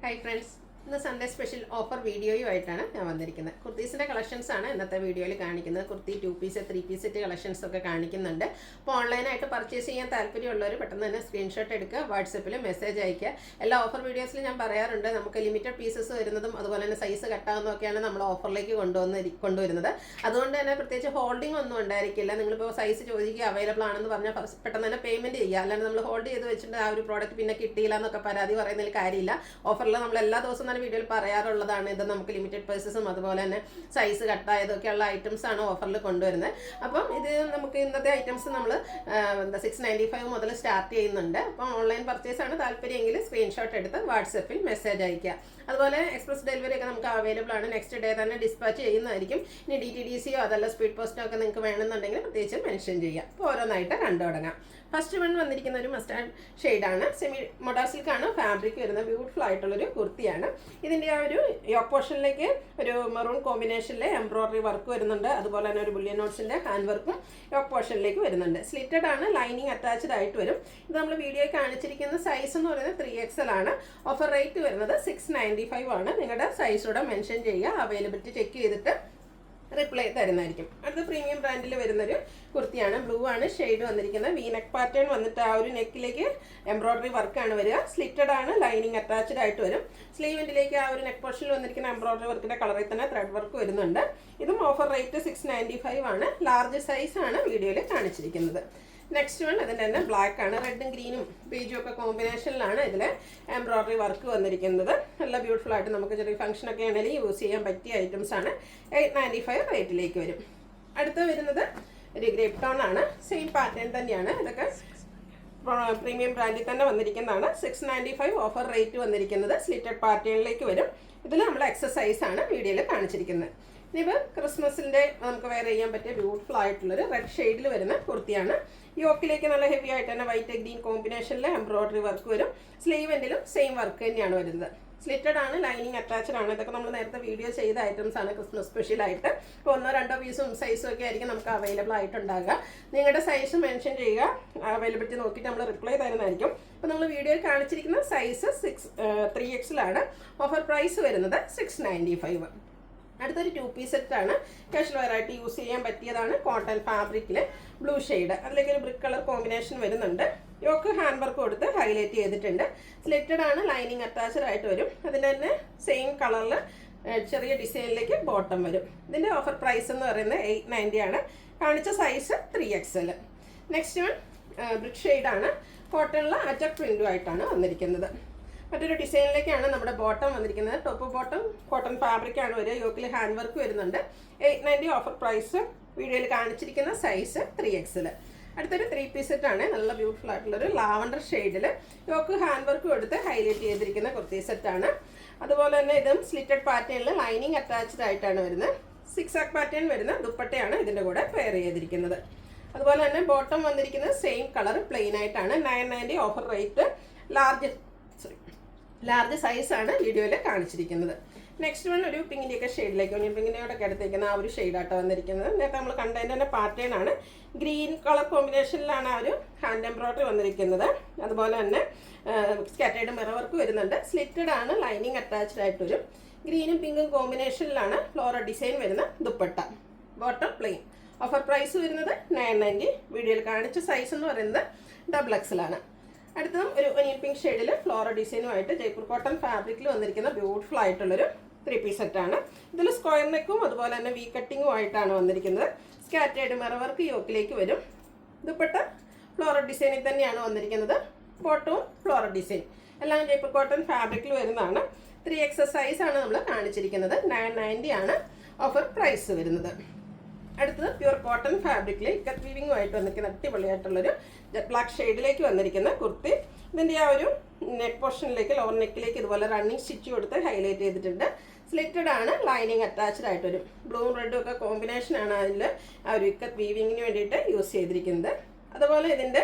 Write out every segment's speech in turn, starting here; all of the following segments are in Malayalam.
Hi friends. ഇന്ന് സൺഡേ സ്പെഷ്യൽ ഓഫർ വീഡിയോയുമായിട്ടാണ് ഞാൻ വന്നിരിക്കുന്നത്. കുർത്തീസിൻ്റെ കളക്ഷൻസ് ആണ് ഇന്നത്തെ വീഡിയോയിൽ കാണിക്കുന്നത്. Kurti 2 piece 3 piece set collections ഒക്കെ കാണിക്കുന്നുണ്ട്. അപ്പോൾ ഓൺലൈനായിട്ട് പർച്ചേസ് ചെയ്യാൻ താല്പര്യമുള്ളവർ പെട്ടെന്ന് തന്നെ സ്ക്രീൻഷോട്ട് എടുക്കുക, വാട്സപ്പിൽ മെസ്സേജ് അയയ്ക്കുക. എല്ലാ ഓഫർ വീഡിയോസിലും ഞാൻ പറയാറുണ്ട്, നമുക്ക് ലിമിറ്റഡ് പീസസ് വരുന്നതും അതുപോലെ തന്നെ സൈസ് കട്ടാകുന്നതൊക്കെയാണ് നമ്മൾ ഓഫറിലേക്ക് കൊണ്ടുവരുന്നത്. അതുകൊണ്ട് തന്നെ പ്രത്യേകിച്ച് ഹോൾഡിംഗ് ഒന്നും ഉണ്ടായിരിക്കില്ല. നിങ്ങളിപ്പോൾ സൈസ് ചോദിക്കുക അവൈലബിൾ ആണെന്ന് പറഞ്ഞാൽ പെട്ടെന്ന് തന്നെ പേയ്മെൻറ്റ് ചെയ്യുക. അല്ലാണ്ട് നമ്മൾ ഹോൾഡ് ചെയ്ത് വെച്ചിട്ട് ആ ഒരു പ്രോഡക്റ്റ് പിന്നെ കിട്ടിയില്ല എന്നൊക്കെ പരാതി പറയുന്നതിൽ കാര്യമില്ല. ഓഫറിൽ നമ്മൾ എല്ലാ ദിവസവും വീഡിയോയിൽ പറയാറുള്ളതാണ്. ഇത് നമുക്ക് ലിമിറ്റഡ് പീസസും അതുപോലെ തന്നെ സൈസ് കട്ടായതൊക്കെയുള്ള ഐറ്റംസ് ആണ് ഓഫറിൽ കൊണ്ടുവരുന്നത്. അപ്പം ഇത് നമുക്ക് ഇന്നത്തെ ഐറ്റംസ് നമ്മൾ 695 മുതൽ സ്റ്റാർട്ട് ചെയ്യുന്നുണ്ട്. അപ്പം ഓൺലൈൻ പർച്ചേസ് ആണ് താല്പര്യമെങ്കിൽ സ്ക്രീൻഷോട്ട് എടുത്ത് വാട്സപ്പിൽ മെസ്സേജ് അയയ്ക്കുക. അതുപോലെ എക്സ്പ്രസ് ഡെലിവറി ഒക്കെ നമുക്ക് അവൈലബിൾ ആണ്. നെക്സ്റ്റ് ഡേ തന്നെ ഡിസ്പാച്ച് ചെയ്യുന്നതായിരിക്കും. ഇനി DTDCയോ അതല്ല സ്പീഡ് പോസ്റ്റോ ഒക്കെ നിങ്ങൾക്ക് വേണമെന്നുണ്ടെങ്കിൽ പ്രത്യേകിച്ച് മെൻഷൻ ചെയ്യാം. അപ്പോൾ ഓരോന്നായിട്ട് കണ്ടു തുടങ്ങാം. ഫസ്റ്റ് വൺ വന്നിരിക്കുന്ന ഒരു മസ്റ്റാർഡ് ഷെയ്ഡാണ്. സെമി മൊഡാ സിൽക്കാണ് ഫാബ്രിക് വരുന്ന ബ്യൂട്ടിഫുൾ ആയിട്ടുള്ളൊരു കുർത്തിയാണ്. ഇതിൻ്റെ ആ ഒരു യോക്ക് പോർഷനിലേക്ക് ഒരു മെറൂൺ കോമ്പിനേഷനിലെ എംബ്രോയിഡറി വർക്ക് വരുന്നുണ്ട്. അതുപോലെ തന്നെ ഒരു ബുള്ളിയൻ നോട്ട്സിൻ്റെ ഹാൻഡ് വർക്കും യോക്ക് പോർഷനിലേക്ക് വരുന്നുണ്ട്. സ്ലിറ്റഡ് ആണ്, ലൈനിങ് അറ്റാച്ച്ഡ് ആയിട്ട് വരും. ഇത് നമ്മൾ വീഡിയോയിൽ കാണിച്ചിരിക്കുന്ന സൈസ് എന്ന് പറയുന്നത് 3XL ആണ്. ഓഫർ റേറ്റ് വരുന്നത് 695 ആണ്. നിങ്ങളുടെ സൈസൂടെ മെൻഷൻ ചെയ്യുക, അവൈലബിലിറ്റി ചെക്ക് ചെയ്തിട്ട് റിപ്ലൈ തരുന്നതായിരിക്കും. അടുത്ത പ്രീമിയം ബ്രാൻഡിൽ വരുന്നൊരു കുർത്തിയാണ്. ബ്ലൂ ആണ് ഷെയ്ഡ് വന്നിരിക്കുന്നത്. വി നെക്ക് പാറ്റേൺ വന്നിട്ട് ആ ഒരു നെക്കിലേക്ക് എംബ്രോയിഡറി വർക്കാണ് വരിക. സ്ലിറ്റഡ് ആണ്, ലൈനിങ് അറ്റാച്ച്ഡ് ആയിട്ട് വരും. സ്ലീവിൻ്റിലേക്ക് ആ ഒരു നെക്ക് പോർഷനിൽ വന്നിരിക്കുന്ന എംബ്രോയിഡറി വർക്കിൻ്റെ കളറിൽ തന്നെ ത്രെഡ് വർക്ക് വരുന്നുണ്ട്. ഇതും ഓഫർ റേറ്റ് 695 ആണ്. ലാർജ് സൈസ് ആണ് വീഡിയോയിൽ കാണിച്ചിരിക്കുന്നത്. നെക്സ്റ്റ് വൺ അതിൻ്റെ തന്നെ ബ്ലാക്ക് ആണ്. റെഡും ഗ്രീനും ബീജും ഒക്കെ കോമ്പിനേഷനിലാണ് ഇതിൽ എംബ്രോയിഡറി വർക്ക് വന്നിരിക്കുന്നത്. നല്ല ബ്യൂട്ടിഫുൾ ആയിട്ട് നമുക്ക് ചെറിയ ഫംഗ്ഷനൊക്കെ ആണെങ്കിൽ യൂസ് ചെയ്യാൻ പറ്റിയ ഐറ്റംസ് ആണ്. 895 റേറ്റിലേക്ക് വരും. അടുത്ത വരുന്നത് ഒരു ഗ്രേപ്പ് ടോൺ ആണ്. സെയിം പാറ്റേൺ തന്നെയാണ്. ഇതൊക്കെ പ്രീമിയം ബ്രാൻഡിൽ തന്നെ വന്നിരിക്കുന്നതാണ്. 695 ഓഫർ റേറ്റ് വന്നിരിക്കുന്നത്. സ്ലിറ്റഡ് പാറ്റേണിലേക്ക് വരും. ഇതിൽ നമ്മൾ എക്സസൈസ് ആണ് വീഡിയോയിൽ കാണിച്ചിരിക്കുന്നത്. ഇനിയിപ്പോൾ ക്രിസ്മസിൻ്റെ നമുക്ക് വെയർ ചെയ്യാൻ പറ്റിയ ബ്യൂട്ടിഫുൾ ആയിട്ടുള്ളൊരു റെഡ് ഷെയ്ഡിൽ വരുന്ന കുർത്തിയാണ്. യോക്കിലേക്ക് നല്ല ഹെവി ആയിട്ട് തന്നെ വൈറ്റ് ഗ്രീൻ കോമ്പിനേഷനിൽ എംബ്രോയിഡറി വർക്ക് വരും. സ്ലീവെൻറ്റിലും സെയിം വർക്ക് തന്നെയാണ് വരുന്നത്. സ്ലിറ്റഡ് ആണ്, ലൈനിങ് അറ്റാച്ച്ഡ് ആണ്. ഇതൊക്കെ നമ്മൾ നേരത്തെ വീഡിയോ ചെയ്ത ഐറ്റംസ് ആണ് ക്രിസ്മസ് സ്പെഷ്യലായിട്ട്. ഇപ്പോൾ 1-2 പീസും സൈസും ഒക്കെ ആയിരിക്കും നമുക്ക് അവൈലബിൾ ആയിട്ടുണ്ടാകുക. നിങ്ങളുടെ സൈസ് മെൻഷൻ ചെയ്യുക, അവൈലബിലിറ്റി നോക്കിയിട്ട് നമ്മൾ റിപ്ലൈ തരുന്നതായിരിക്കും. ഇപ്പോൾ നമ്മൾ വീഡിയോയിൽ കാണിച്ചിരിക്കുന്ന സൈസ് 3XL ആണ്. ഓഫർ പ്രൈസ് വരുന്നത് 695. അടുത്തൊരു 2 പീസ് സെറ്റാണ്. കാഷ്വൽ വെയർ ആയിട്ട് യൂസ് ചെയ്യാൻ പറ്റിയതാണ്. കോട്ടൺ ഫാബ്രിക്കിൽ ബ്ലൂ ഷെയ്ഡ്, അതിലേക്ക് ഒരു ബ്രിക്ക് കളർ കോമ്പിനേഷൻ വരുന്നുണ്ട്. യോക്ക് ഹാൻഡ് വർക്ക് കൊടുത്ത് ഹൈലൈറ്റ് ചെയ്തിട്ടുണ്ട്. സ്ലിറ്റഡ് ആണ്, ലൈനിങ് അറ്റാച്ച്ഡ് ആയിട്ട് വരും. അതിൻ്റെ തന്നെ സെയിം കളറിൽ ചെറിയ ഡിസൈനിലേക്ക് ബോട്ടം വരും. ഇതിൻ്റെ ഓഫർ പ്രൈസ് എന്ന് പറയുന്നത് 890 ആണ്. കാണിച്ച size 3XL. Next one brick ഷെയ്ഡാണ്. കോട്ടണിൽ അജക് പ്രിൻറ്റും ആയിട്ടാണ് വന്നിരിക്കുന്നത്. മറ്റൊരു ഡിസൈനിലേക്കാണ് നമ്മുടെ ബോട്ടം വന്നിരിക്കുന്നത്. ടോപ്പ് ബോട്ടം കോട്ടൺ ഫാബ്രിക്കാണ് വരിക. യോക്കിൽ ഹാൻഡ് വർക്ക് വരുന്നുണ്ട്. 890 ഓഫർ പ്രൈസ്. വീഡിയോയിൽ കാണിച്ചിരിക്കുന്ന സൈസ് 3XL. അടുത്തൊരു 3 പീസ് സെറ്റാണ്. നല്ല ബ്യൂട്ടിഫുൾ ആയിട്ടുള്ളൊരു ലാവണ്ടർ ഷെയ്ഡിൽ യോക്ക് ഹാൻഡ് വർക്ക് കൊടുത്ത് ഹൈലൈറ്റ് ചെയ്തിരിക്കുന്ന കുർത്തി സെറ്റാണ്. അതുപോലെ തന്നെ ഇതും സ്ലിറ്റഡ് പാറ്റേണിൽ ലൈനിങ് അറ്റാച്ച്ഡ് ആയിട്ടാണ് വരുന്നത്. 6 പാറ്റേൺ വരുന്ന ദുപ്പട്ടയാണ് ഇതിൻ്റെ കൂടെ പെയർ ചെയ്തിരിക്കുന്നത്. അതുപോലെ തന്നെ ബോട്ടം വന്നിരിക്കുന്നത് സെയിം കളർ പ്ലെയിൻ ആയിട്ടാണ്. 990 ഓഫർ റേറ്റ്. ലാർജ് സൈസാണ് വീഡിയോയിൽ കാണിച്ചിരിക്കുന്നത്. നെക്സ്റ്റ് വൺ ഒരു പിങ്കിൻ്റെയൊക്കെ ഷെയ്ഡിലേക്ക്, ഒനിയൻ പിങ്കിൻ്റെയോടൊക്കെ അടുത്തേക്കുന്ന ആ ഒരു ഷെയ്ഡാട്ടോ വന്നിരിക്കുന്നത്. നേരത്തെ നമ്മൾ കണ്ടതിൻ്റെ തന്നെ പാറ്റേൺ ആണ്. ഗ്രീൻ കളർ കോമ്പിനേഷനിലാണ് ആ ഒരു ഹാൻഡ് എംബ്രോയിഡറി വന്നിരിക്കുന്നത്. അതുപോലെ തന്നെ സ്കാറ്റേർഡ് മിറർ വർക്ക് വരുന്നുണ്ട്. സ്ലിറ്റഡ് ആണ്, ലൈനിങ് അറ്റാച്ച്ഡ് ആയിട്ട് വരും. ഗ്രീനും പിങ്കും കോമ്പിനേഷനിലാണ് ഫ്ലോറൽ ഡിസൈൻ വരുന്ന dupatta. Bottom plain. Offer price വരുന്നത് 990. വീഡിയോയിൽ കാണിച്ച സൈസ് എന്ന് പറയുന്നത് XXL ആണ്. അടുത്തതും ഒരു ഒനിയൻ പിങ്ക് ഷെയ്ഡിൽ ഫ്ലോറൽ ഡിസൈനുമായിട്ട് ജയ്പൂർ കോട്ടൺ ഫാബ്രിക്കിൽ വന്നിരിക്കുന്ന ബ്യൂട്ടിഫുൾ ആയിട്ടുള്ളൊരു 3 പീസ് സെറ്റാണ്. ഇതിൽ സ്ക്വയർ നെക്കും അതുപോലെ തന്നെ വി കട്ടിങ്ങും ആയിട്ടാണ് വന്നിരിക്കുന്നത്. സ്കാറ്റേർഡ് മിറർ വർക്ക് യോക്കിലേക്ക് വരും. ദുപ്പട്ട ഫ്ലോറൽ ഡിസൈനിൽ തന്നെയാണ് വന്നിരിക്കുന്നത്. ബോട്ടവും ഫ്ലോറൽ ഡിസൈൻ എല്ലാം ജയ്പൂർ കോട്ടൺ ഫാബ്രിക്കിൽ വരുന്നതാണ്. 3XL സൈസാണ് നമ്മൾ കാണിച്ചിരിക്കുന്നത്. 990 ആണ് ഓഫർ പ്രൈസ് വരുന്നത്. അടുത്തത് പ്യൂർ കോട്ടൺ ഫാബ്രിക്കിൽ ഇക്കത്ത് വീവിങ്ങുമായിട്ട് വന്നിരിക്കുന്ന അടിപൊളിയായിട്ടുള്ളൊരു ജെറ്റ് ബ്ലാക്ക് ഷെയ്ഡിലേക്ക് വന്നിരിക്കുന്ന കുർത്തി. ഇതിൻ്റെ ആ ഒരു നെക്ക് പോർഷനിലേക്ക് ലോവർ നെക്കിലേക്ക് ഇതുപോലെ റണ്ണിങ് സ്റ്റിച്ച് കൊടുത്ത് ഹൈലൈറ്റ് ചെയ്തിട്ടുണ്ട്. സ്ലിറ്റഡ് ആണ്, ലൈനിങ് അറ്റാച്ച്ഡ് ആയിട്ട് വരും. ബ്ലൂവും റെഡും ഒക്കെ കോമ്പിനേഷനാണ് അതിൽ ആ ഒരു ഇക്കത്ത് വീവിങ്ങിന് വേണ്ടിയിട്ട് യൂസ് ചെയ്തിരിക്കുന്നത്. അതുപോലെ ഇതിൻ്റെ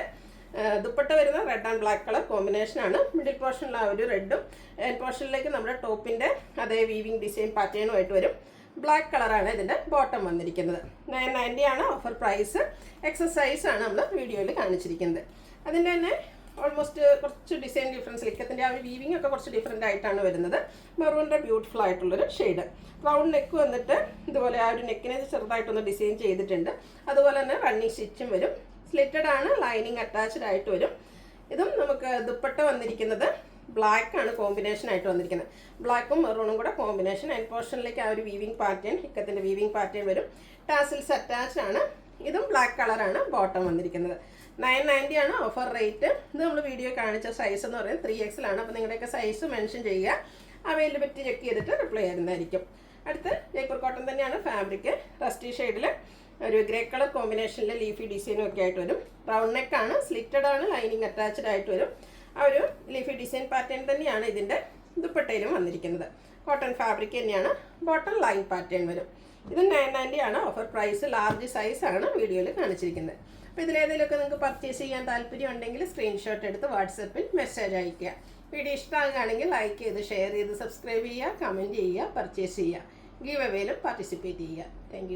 ദുപ്പട്ട വരുന്ന റെഡ് ആൻഡ് ബ്ലാക്ക് കളർ കോമ്പിനേഷനാണ്. മിഡിൽ പോർഷനിൽ ആ ഒരു റെഡും എൻഡ് പോർഷനിലേക്ക് നമ്മുടെ ടോപ്പിൻ്റെ അതേ വീവിങ് ഡിസൈൻ പാറ്റേണുമായിട്ട് വരും. ബ്ലാക്ക് കളറാണ് ഇതിൻ്റെ ബോട്ടം വന്നിരിക്കുന്നത്. 990 ആണ് ഓഫർ പ്രൈസ്. എക്സസൈസ് ആണ് നമ്മൾ വീഡിയോയിൽ കാണിച്ചിരിക്കുന്നത്. അതിൻ്റെ തന്നെ ഓൾമോസ്റ്റ് കുറച്ച് ഡിസൈൻ ഡിഫറൻസ്, ഇക്കത്തിൻ്റെ ആ ഒരു വീവിങ് ഒക്കെ കുറച്ച് ഡിഫറെൻ്റ് ആയിട്ടാണ് വരുന്നത്. മെറൂണിൻ്റെ ബ്യൂട്ടിഫുൾ ആയിട്ടുള്ളൊരു ഷെയ്ഡ്. റൗണ്ട് നെക്ക് വന്നിട്ട് ഇതുപോലെ ആ ഒരു നെക്കിനെ ചെറുതായിട്ടൊന്ന് ഡിസൈൻ ചെയ്തിട്ടുണ്ട്. അതുപോലെ തന്നെ റണ്ണിങ് സ്റ്റിച്ചും വരും. സ്ലിറ്റഡ് ആണ്, ലൈനിങ് അറ്റാച്ച്ഡ് ആയിട്ട് വരും. ഇതും നമുക്ക് ദുപ്പട്ട വന്നിരിക്കുന്നത് ബ്ലാക്ക് ആണ് കോമ്പിനേഷൻ ആയിട്ട് വന്നിരിക്കുന്നത്. ബ്ലാക്കും മെറൂണും കൂടെ കോമ്പിനേഷൻ. എൻഡ് പോർഷനിലേക്ക് ആ ഒരു വീവിങ് പാറ്റേൺ, ഇക്കത്തിൻ്റെ വീവിങ് പാറ്റേൺ വരും. ടാസിൽസ് അറ്റാച്ച്ഡ് ആണ്. ഇതും ബ്ലാക്ക് കളറാണ് ബോട്ടം വന്നിരിക്കുന്നത്. 990 ആണ് ഓഫർ റേറ്റ്. ഇത് നമ്മൾ വീഡിയോ കാണിച്ച സൈസ് എന്ന് പറയുന്നത് 3XL ആണ്. അപ്പോൾ നിങ്ങളുടെയൊക്കെ സൈസ് മെൻഷൻ ചെയ്യുക. അവൈലബിലിറ്റി ചെക്ക് ചെയ്തിട്ട് റിപ്ലൈ ചെയ്യുന്നതായിരിക്കും. അടുത്ത് ജയ്പൂർ കോട്ടൺ തന്നെയാണ് ഫാബ്രിക്. റസ്റ്റി ഷെയ്ഡിൽ ഒരു ഗ്രേ കളർ കോമ്പിനേഷനിൽ ലീഫി ഡിസൈനും ഒക്കെ ആയിട്ട് വരും. റൗണ്ട് നെക്ക് ആണ്, സ്ലിറ്റഡ് ആണ്, ലൈനിങ് അറ്റാച്ച്ഡ് ആയിട്ട് വരും. ആ ഒരു ലീഫി ഡിസൈൻ പാറ്റേൺ തന്നെയാണ് ഇതിൻ്റെ ദുപ്പട്ടയിലും വന്നിരിക്കുന്നത്. കോട്ടൺ ഫാബ്രിക് തന്നെയാണ്. ബോട്ടം ലൈൻ പാറ്റേൺ വരും. ഇത് 990 ആണ് ഓഫർ പ്രൈസ്. ലാർജ് സൈസ് ആണ് വീഡിയോയിൽ കാണിച്ചിരിക്കുന്നത്. അപ്പോൾ ഇതിലേതെങ്കിലുമൊക്കെ നിങ്ങൾക്ക് പർച്ചേസ് ചെയ്യാൻ താല്പര്യം ഉണ്ടെങ്കിൽ സ്ക്രീൻഷോട്ട് എടുത്ത് വാട്സപ്പിൽ മെസ്സേജ് അയയ്ക്കുക. വീഡിയോ ഇഷ്ടമാകുകയാണെങ്കിൽ ലൈക്ക് ചെയ്ത് ഷെയർ ചെയ്ത് സബ്സ്ക്രൈബ് ചെയ്യുക, കമൻറ്റ് ചെയ്യുക, പർച്ചേസ് ചെയ്യുക. ഗീവ് അവേയിലും പാർട്ടിസിപ്പേറ്റ് ചെയ്യുക. താങ്ക്